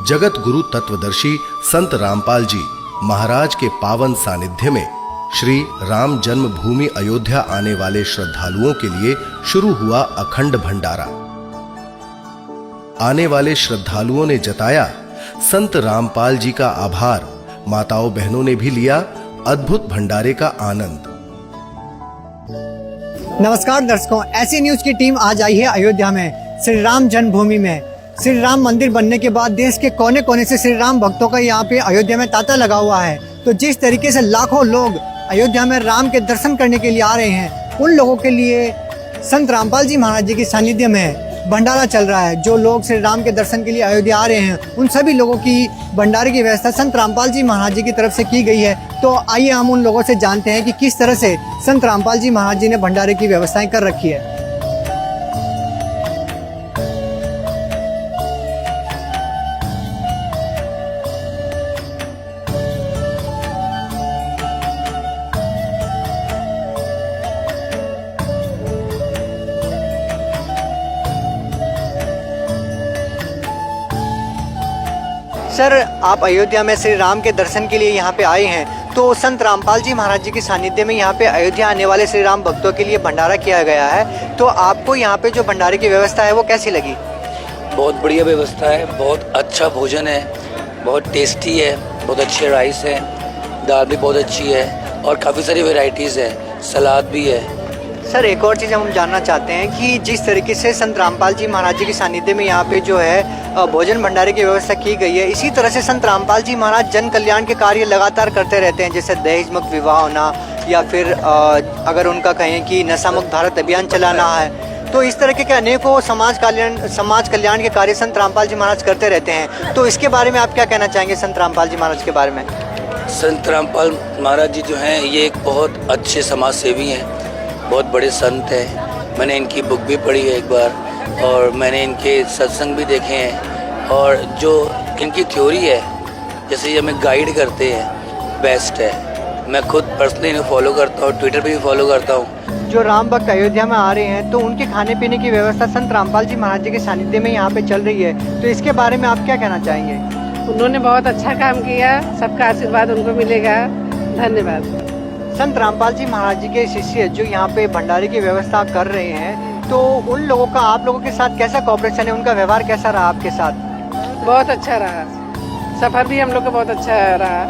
जगत गुरु तत्वदर्शी संत रामपाल जी महाराज के पावन सानिध्य में श्री राम जन्मभूमि अयोध्या आने वाले श्रद्धालुओं के लिए शुरू हुआ अखंड भंडारा। आने वाले श्रद्धालुओं ने जताया संत रामपाल जी का आभार। माताओं बहनों ने भी लिया अद्भुत भंडारे का आनंद। नमस्कार दर्शकों, ऐसी न्यूज की टीम आज आई है अयोध्या में श्री राम जन्मभूमि में। श्री राम मंदिर बनने के बाद देश के कोने कोने से श्री राम भक्तों का यहाँ पे अयोध्या में तांता लगा हुआ है। तो जिस तरीके से लाखों लोग अयोध्या में राम के दर्शन करने के लिए आ रहे हैं, उन लोगों के लिए संत रामपाल जी महाराज जी के सानिध्य में भंडारा चल रहा है। जो लोग श्री राम के दर्शन के लिए अयोध्या आ रहे हैं, उन सभी लोगों की भंडारे की व्यवस्था संत रामपाल जी महाराज जी की तरफ से की गई है। तो आइए हम उन लोगों से जानते हैं कि किस तरह से संत रामपाल जी महाराज जी ने भंडारे की व्यवस्थाएं कर रखी है। सर, आप अयोध्या में श्री राम के दर्शन के लिए यहाँ पे आए हैं, तो संत रामपाल जी महाराज जी के सानिध्य में यहाँ पे अयोध्या आने वाले श्री राम भक्तों के लिए भंडारा किया गया है। तो आपको यहाँ पे जो भंडारे की व्यवस्था है वो कैसी लगी? बहुत बढ़िया व्यवस्था है, बहुत अच्छा भोजन है, बहुत टेस्टी है, बहुत अच्छे राइस है, दाल भी बहुत अच्छी है और काफ़ी सारी वेराइटीज़ है, सलाद भी है। सर, एक और चीज़ हम जानना चाहते हैं कि जिस तरीके से संत रामपाल जी महाराज जी के सानिध्य में यहाँ पे जो है भोजन भंडारे की व्यवस्था की गई है, इसी तरह से संत रामपाल जी महाराज जन कल्याण के कार्य लगातार करते रहते हैं, जैसे दहेज मुक्त विवाह होना या फिर अगर उनका कहें कि नशा मुक्त भारत अभियान चलाना है। तो इस तरह के अनेकों समाज कल्याण के कार्य संत रामपाल जी महाराज करते रहते हैं। तो इसके बारे में आप क्या कहना चाहेंगे संत रामपाल जी महाराज के बारे में? संत रामपाल महाराज जी जो हैं ये एक बहुत अच्छे समाज सेवी हैं, बहुत बड़े संत हैं। मैंने इनकी बुक भी पढ़ी है एक बार और मैंने इनके सत्संग भी देखे हैं और जो इनकी थ्योरी है, जैसे ये हमें गाइड करते हैं, बेस्ट है। मैं खुद पर्सनली इन्हें फॉलो करता हूँ, ट्विटर पे भी फॉलो करता हूँ। जो राम भक्त अयोध्या में आ रहे हैं तो उनके खाने पीने की व्यवस्था संत रामपाल जी महाराज जी के सानिध्य में यहाँ पे चल रही है, तो इसके बारे में आप क्या कहना चाहेंगे? उन्होंने बहुत अच्छा काम किया, सबका आशीर्वाद उनको मिलेगा। धन्यवाद। संत रामपाल जी महाराज जी के शिष्य जो यहाँ पे भंडारे की व्यवस्था कर रहे हैं, तो उन लोगों का आप लोगों के साथ कैसा कॉपरेशन है, उनका व्यवहार कैसा रहा आपके साथ? बहुत अच्छा रहा, सफर भी हम लोग का बहुत अच्छा रहा,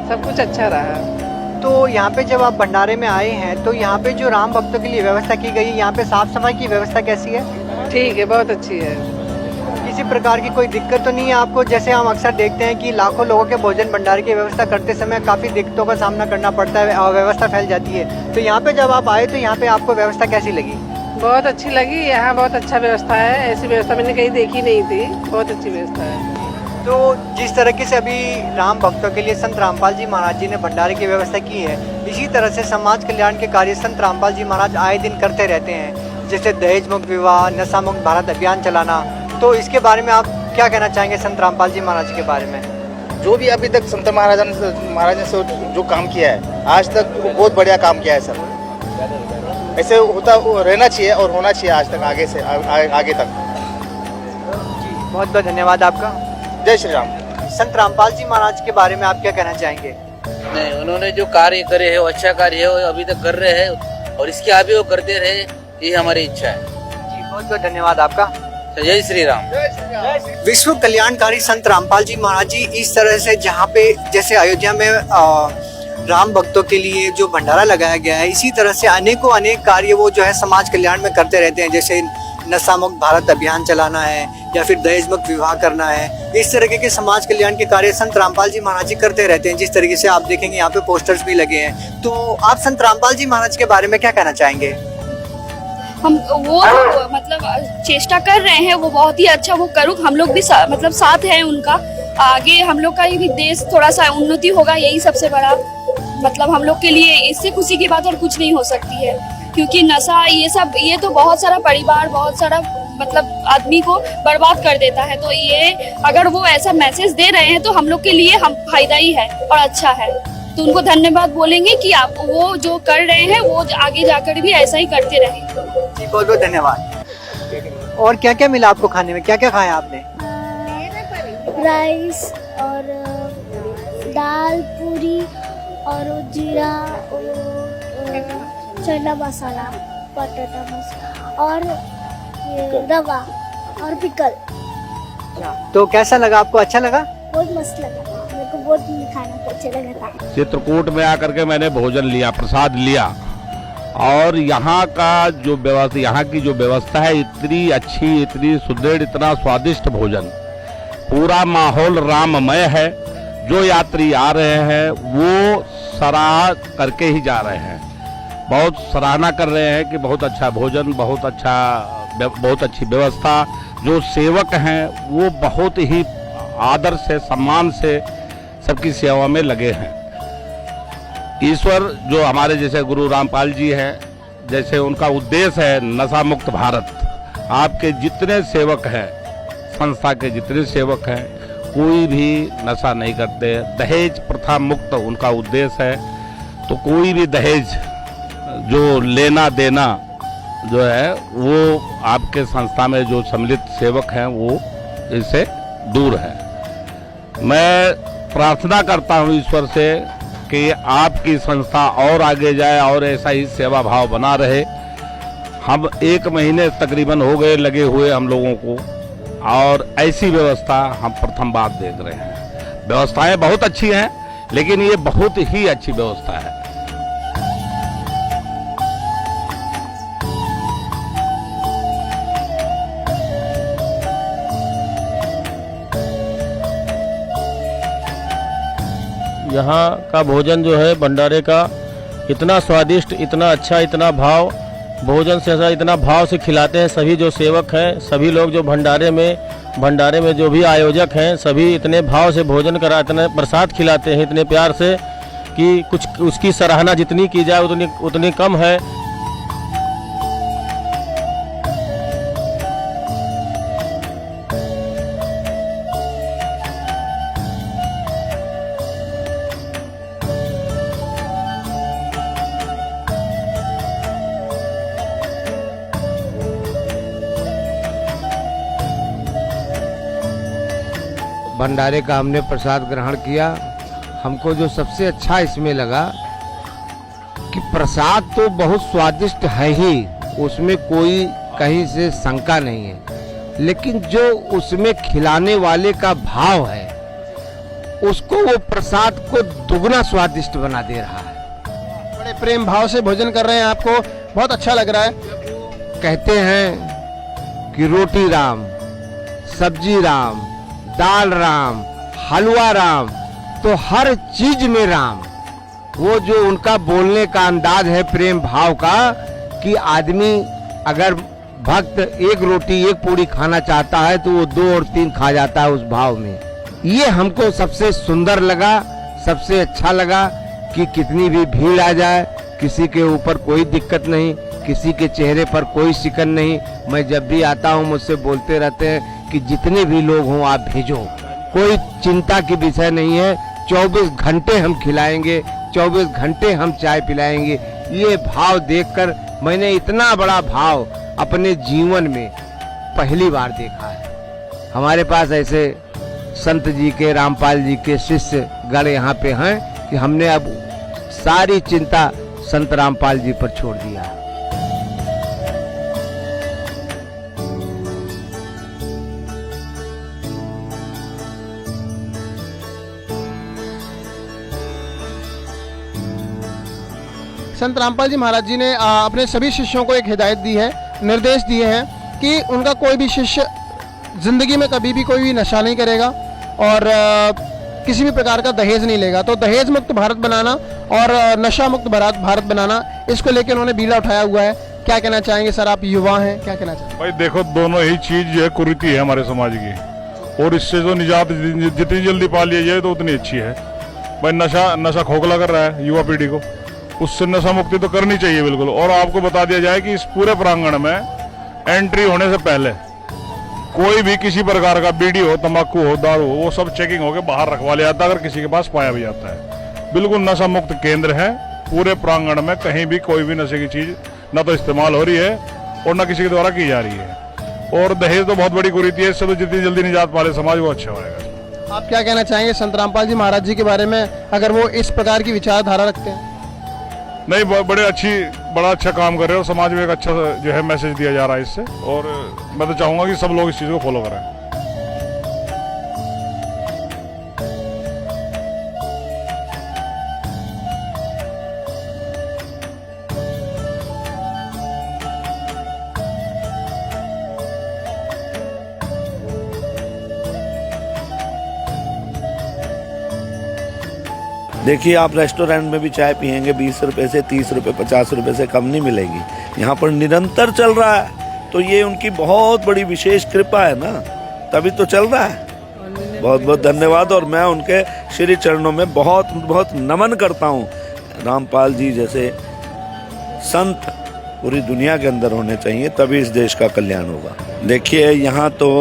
सब कुछ अच्छा रहा। तो यहाँ पे जब आप भंडारे में आए हैं तो यहाँ पे जो राम भक्तों के लिए व्यवस्था की गई है, यहाँ पे साफ सफाई की व्यवस्था कैसी है? ठीक है, बहुत अच्छी है। किसी प्रकार की कोई दिक्कत तो नहीं है आपको? जैसे हम अक्सर देखते हैं कि लाखों लोगों के भोजन भंडारे की व्यवस्था करते समय काफ़ी दिक्कतों का सामना करना पड़ता है, अव्यवस्था फैल जाती है। तो यहाँ पे जब आप आए तो यहाँ पे आपको व्यवस्था कैसी लगी? बहुत अच्छी लगी, यहाँ बहुत अच्छा व्यवस्था है, ऐसी व्यवस्था मैंने कहीं देखी नहीं थी, बहुत अच्छी व्यवस्था है। तो जिस तरीके से अभी राम भक्तों के लिए संत रामपाल जी महाराज जी ने भंडारे की व्यवस्था की है, इसी तरह से समाज कल्याण के कार्य संत रामपाल जी महाराज आए दिन करते रहते हैं, जैसे दहेज मुक्त विवाह, नशा मुक्त भारत अभियान चलाना। तो इसके बारे में आप क्या कहना चाहेंगे संत रामपाल जी महाराज के बारे में? जो भी अभी तक संत महाराज ने जो काम किया है आज तक, वो बहुत बढ़िया काम किया है सर। ऐसे होता रहना चाहिए और होना चाहिए आज तक, आगे से आगे तक। जी, बहुत बहुत धन्यवाद आपका। जय श्री राम। संत रामपाल जी महाराज के बारे में आप क्या कहना चाहेंगे? नहीं, उन्होंने जो कार्य करे है वो अच्छा कार्य है, वो अभी तक कर रहे हैं और इसके आगे वो करते रहे, ये हमारी इच्छा है। जी, बहुत बहुत धन्यवाद आपका। जय श्री राम। विश्व कल्याणकारी संत रामपाल जी महाराज जी इस तरह से जहाँ पे जैसे अयोध्या में राम भक्तों के लिए जो भंडारा लगाया गया है, इसी तरह से अनेकों अनेक कार्य वो जो है समाज कल्याण में करते रहते हैं, जैसे नशा मुक्त भारत अभियान चलाना है या फिर दहेज मुक्त विवाह करना है। इस तरीके के समाज कल्याण के कार्य संत रामपाल जी महाराज जी करते रहते हैं। जिस तरीके से आप देखेंगे यहाँ पे पोस्टर्स भी लगे हैं। तो आप संत रामपाल जी महाराज के बारे में क्या कहना चाहेंगे? हम वो मतलब चेष्टा कर रहे हैं, वो बहुत ही अच्छा वो करूँ, हम लोग भी मतलब साथ हैं उनका। आगे हम लोग का भी देश थोड़ा सा उन्नति होगा, यही सबसे बड़ा मतलब हम लोग के लिए इससे खुशी की बात और कुछ नहीं हो सकती है। क्योंकि नशा ये सब, ये तो बहुत सारा परिवार, बहुत सारा मतलब आदमी को बर्बाद कर देता है। तो ये अगर वो ऐसा मैसेज दे रहे हैं तो हम लोग के लिए हम फायदा ही है और अच्छा है। तो उनको धन्यवाद बोलेंगे कि आप वो जो कर रहे हैं वो आगे जाकर भी ऐसा ही करते रहें। जी, बहुत बहुत धन्यवाद। और क्या क्या मिला आपको खाने में, क्या क्या खाया आपने? राइस और दाल पूरी और जीरा और चना मसाला, पटाटा मसाला और ये रवा और पिकल। तो कैसा लगा आपको, अच्छा लगा? बहुत मस्त लगा, मेरे को बहुत खाना अच्छा लगा था। चित्रकूट में आकर के मैंने भोजन लिया, प्रसाद लिया, और यहाँ का जो व्यवस्था, यहाँ की जो व्यवस्था है इतनी अच्छी, इतनी सुदृढ़, इतना स्वादिष्ट भोजन, पूरा माहौल राममय है। जो यात्री आ रहे हैं वो सराह करके ही जा रहे हैं, बहुत सराहना कर रहे हैं कि बहुत अच्छा भोजन, बहुत अच्छी व्यवस्था। जो सेवक हैं वो बहुत ही आदर से, सम्मान से सबकी सेवा में लगे हैं। ईश्वर जो हमारे जैसे गुरु रामपाल जी हैं, जैसे उनका उद्देश्य है नशा मुक्त भारत। आपके जितने सेवक हैं, संस्था के जितने सेवक हैं, कोई भी नशा नहीं करते। दहेज प्रथा मुक्त उनका उद्देश्य है। तो कोई भी दहेज जो लेना देना जो है वो आपके संस्था में जो सम्मिलित सेवक हैं वो इससे दूर है। मैं प्रार्थना करता हूँ ईश्वर से कि आपकी संस्था और आगे जाए और ऐसा ही सेवा भाव बना रहे। हम 1 महीने तकरीबन हो गए लगे हुए हम लोगों को, और ऐसी व्यवस्था हम प्रथम बार देख रहे हैं। व्यवस्थाएं बहुत अच्छी हैं, लेकिन ये बहुत ही अच्छी व्यवस्था है। यहाँ का भोजन जो है भंडारे का इतना स्वादिष्ट, इतना अच्छा, इतना भाव, भोजन से ऐसा इतना भाव से खिलाते हैं सभी जो सेवक हैं, सभी लोग जो भंडारे में जो भी आयोजक हैं, सभी इतने भाव से भोजन कराते हैं, प्रसाद खिलाते हैं इतने प्यार से कि कुछ उसकी सराहना जितनी की जाए उतनी कम है। भंडारे का हमने प्रसाद ग्रहण किया। हमको जो सबसे अच्छा इसमें लगा कि प्रसाद तो बहुत स्वादिष्ट है ही, उसमें कोई कहीं से शंका नहीं है, लेकिन जो उसमें खिलाने वाले का भाव है उसको वो प्रसाद को दुगना स्वादिष्ट बना दे रहा है। बड़े प्रेम भाव से भोजन कर रहे हैं, आपको बहुत अच्छा लग रहा है। कहते हैं कि रोटी राम, सब्जी राम, दाल राम, हलवा राम, तो हर चीज में राम। वो जो उनका बोलने का अंदाज है प्रेम भाव का, कि आदमी अगर भक्त 1 रोटी 1 पूड़ी खाना चाहता है तो वो 2 और 3 खा जाता है उस भाव में। ये हमको सबसे सुंदर लगा, सबसे अच्छा लगा कि कितनी भी भीड़ आ जाए, किसी के ऊपर कोई दिक्कत नहीं, किसी के चेहरे पर कोई शिकन नहीं। मैं जब भी आता हूँ मुझसे बोलते रहते हैं कि जितने भी लोग हों आप भेजो, कोई चिंता की विषय नहीं है। 24 घंटे हम खिलाएंगे, 24 घंटे हम चाय पिलाएंगे। ये भाव देखकर मैंने इतना बड़ा भाव अपने जीवन में पहली बार देखा है। हमारे पास ऐसे संत जी के, रामपाल जी के शिष्य गण यहाँ पे हैं कि हमने अब सारी चिंता संत रामपाल जी पर छोड़ दिया है। संत रामपाल जी महाराज जी ने अपने सभी शिष्यों को एक हिदायत दी है, निर्देश दिए हैं कि उनका कोई भी शिष्य जिंदगी में कभी भी कोई भी नशा नहीं करेगा और किसी भी प्रकार का दहेज नहीं लेगा। तो दहेज मुक्त भारत बनाना और नशा मुक्त भारत बनाना, इसको लेकर उन्होंने बीड़ा उठाया हुआ है। क्या कहना चाहेंगे सर, आप युवा हैं, क्या कहना चाहेंगे? भाई देखो, दोनों ही चीज जो है कुरीति है हमारे समाज की, और इससे जो निजात जितनी जल्दी पा लिया जाए तो उतनी अच्छी है। भाई नशा खोखला कर रहा है युवा पीढ़ी को, उससे नशा मुक्ति तो करनी चाहिए बिल्कुल। और आपको बता दिया जाए कि इस पूरे प्रांगण में एंट्री होने से पहले कोई भी किसी प्रकार का बीड़ी हो, तंबाकू हो, दारू हो, वो सब चेकिंग होकर बाहर रखवा लिया जाता है अगर किसी के पास पाया भी जाता है। बिल्कुल नशा मुक्त केंद्र है पूरे प्रांगण में, कहीं भी कोई भी नशे की चीज न तो इस्तेमाल हो रही है और न किसी के द्वारा की जा रही है। और दहेज तो बहुत बड़ी कुरीति है, इससे तो जितनी जल्दी निजात पाले समाज वो अच्छा होगा। आप क्या कहना चाहेंगे संत रामपाल जी महाराज जी के बारे में, अगर वो इस प्रकार की विचारधारा रखते हैं? नहीं, बड़ा अच्छा काम कर रहे हो, समाज में एक अच्छा जो है मैसेज दिया जा रहा है इससे, और मैं तो चाहूँगा कि सब लोग इस चीज़ को फॉलो करें। देखिए, आप रेस्टोरेंट में भी चाय पियेंगे 20 रुपए से 30 रुपए 50 रुपए से कम नहीं मिलेगी। यहाँ पर निरंतर चल रहा है, तो ये उनकी बहुत बड़ी विशेष कृपा है ना, तभी तो चल रहा है। बहुत बहुत धन्यवाद, और मैं उनके श्री चरणों में बहुत बहुत नमन करता हूँ। रामपाल जी जैसे संत पूरी दुनिया के अंदर होने चाहिए, तभी इस देश का कल्याण होगा। देखिए, यहाँ तो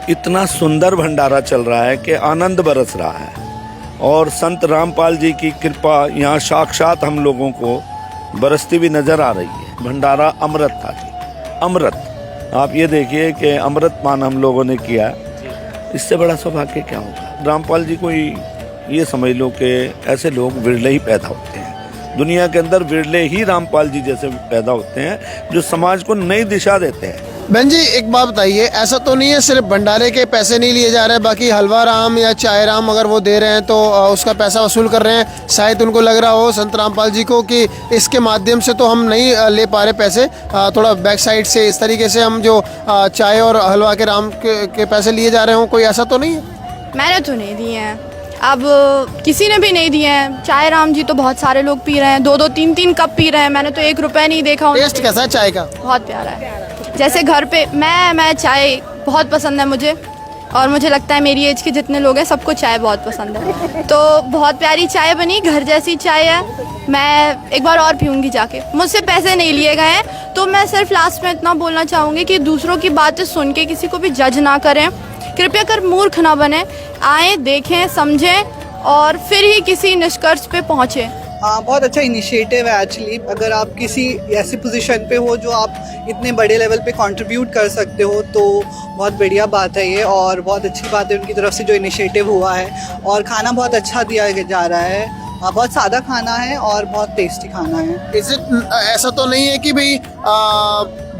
इतना सुंदर भंडारा चल रहा है कि आनंद बरस रहा है, और संत रामपाल जी की कृपा यहाँ साक्षात हम लोगों को बरसती भी नजर आ रही है। भंडारा अमृत था जी, अमृत। आप ये देखिए कि अमृत पान हम लोगों ने किया, इससे बड़ा सौभाग्य क्या होगा। रामपाल जी कोई ये समझ लो कि ऐसे लोग विरले ही पैदा होते हैं दुनिया के अंदर, विरले ही रामपाल जी जैसे पैदा होते हैं जो समाज को नई दिशा देते हैं। बहन जी, एक बात बताइए, ऐसा तो नहीं है सिर्फ भंडारे के पैसे नहीं लिए जा रहे, बाकी हलवा राम या चाय राम अगर वो दे रहे हैं तो उसका पैसा वसूल कर रहे हैं? शायद उनको लग रहा हो संत रामपाल जी को कि इसके माध्यम से तो हम नहीं ले पा रहे पैसे, थोड़ा बैक साइड से इस तरीके से हम जो चाय और हलवा के राम के पैसे लिए जा रहे हो, कोई ऐसा तो नहीं है? मैंने तो नहीं दिए हैं, अब किसी ने भी नहीं दिए हैं। चाय राम जी तो बहुत सारे लोग पी रहे हैं, 2-2 3-3 कप पी रहे हैं, मैंने तो 1 रुपया नहीं देखा। टेस्ट कैसा है चाय का? बहुत प्यारा है। जैसे घर पे मैं चाय बहुत पसंद है मुझे, और मुझे लगता है मेरी एज के जितने लोग हैं सबको चाय बहुत पसंद है, तो बहुत प्यारी चाय बनी, घर जैसी चाय है। मैं एक बार और पीऊँगी जाके। मुझसे पैसे नहीं लिए गए हैं, तो मैं सिर्फ लास्ट में इतना बोलना चाहूँगी कि दूसरों की बातें सुन के किसी को भी जज ना करें, कृपया कर मूर्ख ना बने, आए देखें समझें और फिर ही किसी निष्कर्ष पे पहुँचे। हाँ, बहुत अच्छा इनिशिएटिव है एक्चुअली। अगर आप किसी ऐसी पोजीशन पे हो जो आप इतने बड़े लेवल पे कंट्रीब्यूट कर सकते हो, तो बहुत बढ़िया बात है ये, और बहुत अच्छी बात है उनकी तरफ से जो इनिशिएटिव हुआ है। और खाना बहुत अच्छा दिया जा रहा है, बहुत सादा खाना है और बहुत टेस्टी खाना है। ऐसा तो नहीं है कि भाई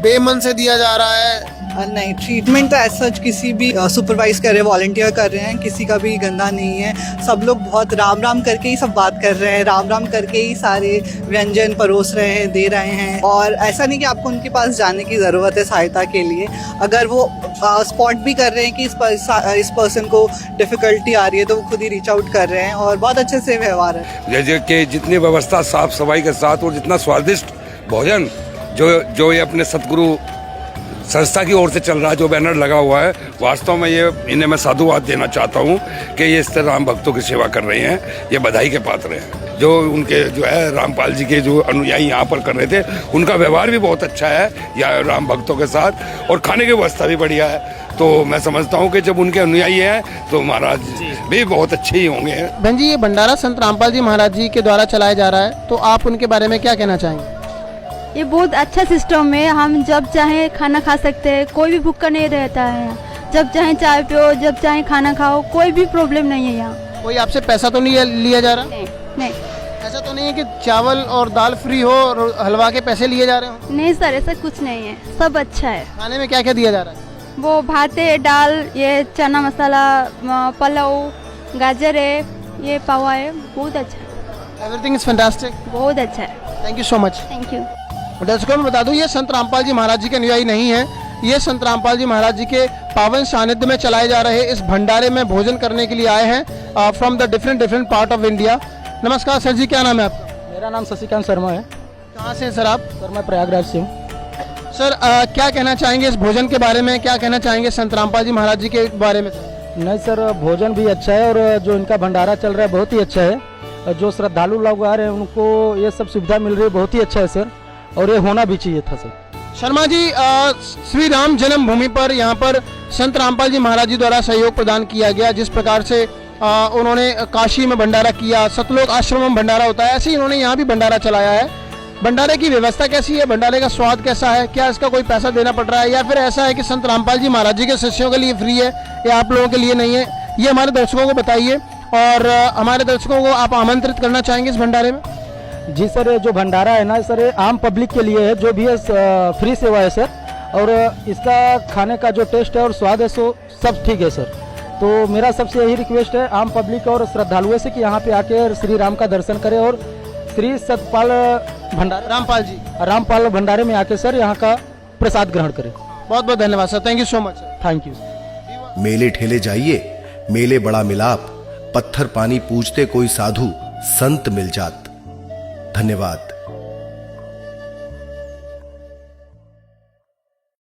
बेमन से दिया जा रहा है? नहीं, ट्रीटमेंट तो ऐसा किसी भी सुपरवाइज कर रहे हैं, वॉलंटियर कर रहे हैं, किसी का भी गंदा नहीं है। सब लोग बहुत राम राम करके ही सब बात कर रहे हैं, राम राम करके ही सारे व्यंजन परोस रहे हैं, दे रहे हैं। और ऐसा नहीं कि आपको उनके पास जाने की ज़रूरत है सहायता के लिए। अगर वो स्पॉट भी कर रहे हैं कि इस पर्सन को डिफ़िकल्टी आ रही है, तो वो खुद ही रीच आउट कर रहे हैं, और बहुत अच्छे से व्यवहार है। जैसे कि जितनी व्यवस्था साफ सफाई के साथ और जितना स्वादिष्ट भोजन जो ये अपने सतगुरु संस्था की ओर से चल रहा है, जो बैनर लगा हुआ है, वास्तव में ये इन्हें मैं साधुवाद देना चाहता हूँ कि ये इस तरह राम भक्तों की सेवा कर रहे हैं। ये बधाई के पात्र हैं। जो उनके जो है रामपाल जी के जो अनुयायी यहाँ पर कर रहे थे, उनका व्यवहार भी बहुत अच्छा है या राम भक्तों के साथ, और खाने की व्यवस्था भी बढ़िया है। तो मैं समझता हूँ कि जब उनके अनुयायी हैं तो महाराज भी बहुत अच्छे ही होंगे। बहन जी, ये भंडारा संत रामपाल जी महाराज जी के द्वारा चलाया जा रहा है, तो आप उनके बारे में क्या कहना चाहेंगे? ये बहुत अच्छा सिस्टम है, हम जब चाहे खाना खा सकते हैं, कोई भी भूखा नहीं रहता है यहाँ। जब चाहे चाय पियो, जब चाहे खाना खाओ, कोई भी प्रॉब्लम नहीं है यहाँ। कोई आपसे पैसा तो नहीं लिया जा रहा? नहीं। ऐसा तो नहीं है कि चावल और दाल फ्री हो और हलवा के पैसे लिए जा रहे हो? नहीं सर, ऐसा कुछ नहीं है, सब अच्छा है। खाने में क्या क्या दिया जा रहा है? वो भात है, दाल, ये चना मसाला, पुलाव, गाजर है, ये पावा है, बहुत अच्छा है। एवरीथिंग इज फैंटास्टिक, बहुत अच्छा है। Thank you so much. Thank you. दर्शकों में बता दूं, ये संत रामपाल जी महाराज जी के अनुयायी नहीं है, ये संत रामपाल जी महाराज जी के पावन सानिध्य में चलाए जा रहे इस भंडारे में भोजन करने के लिए आए हैं from the different part of India. नमस्कार सर जी, क्या नाम है आपका? मेरा नाम शशिकांत शर्मा है। कहाँ से सर आप? सर मैं प्रयागराज से हूँ। सर क्या कहना चाहेंगे इस भोजन के बारे में, क्या कहना चाहेंगे संत रामपाल जी महाराज जी के बारे में? नहीं सर, भोजन भी अच्छा है और जो इनका भंडारा चल रहा है बहुत ही अच्छा है। जो श्रद्धालु लोग आ रहे हैं उनको ये सब सुविधा मिल रही है, बहुत ही अच्छा है सर, और ये होना भी चाहिए था सर। शर्मा जी, श्री राम जन्मभूमि पर यहाँ पर संत रामपाल जी महाराज जी द्वारा सहयोग प्रदान किया गया। जिस प्रकार से उन्होंने काशी में भंडारा किया, सतलोक आश्रम में भंडारा होता है, ऐसे ही उन्होंने यहाँ भी भंडारा चलाया है। भंडारे की व्यवस्था कैसी है, भंडारे का स्वाद कैसा है, क्या इसका कोई पैसा देना पड़ रहा है, या फिर ऐसा है कि संत रामपाल जी महाराज जी के शिष्यों के लिए फ्री है या आप लोगों के लिए नहीं है, ये हमारे दर्शकों को बताइए, और हमारे दर्शकों को आप आमंत्रित करना चाहेंगे इस भंडारे में? जी सर, ये जो भंडारा है ना सर, ये आम पब्लिक के लिए है, जो भी है फ्री सेवा है सर। और इसका खाने का जो टेस्ट है और स्वाद है सो सब ठीक है सर। तो मेरा सबसे यही रिक्वेस्ट है आम पब्लिक और श्रद्धालुओं से कि यहाँ पे आके श्री राम का दर्शन करें और श्री सतपाल भंडारा रामपाल भंडारे में आके सर यहाँ का प्रसाद ग्रहण करें। बहुत बहुत धन्यवाद sir, thank you so much sir. Thank you. मेले ठेले जाइए, मेले बड़ा मिलाप, पत्थर पानी पूजते कोई साधु संत मिल जात। धन्यवाद।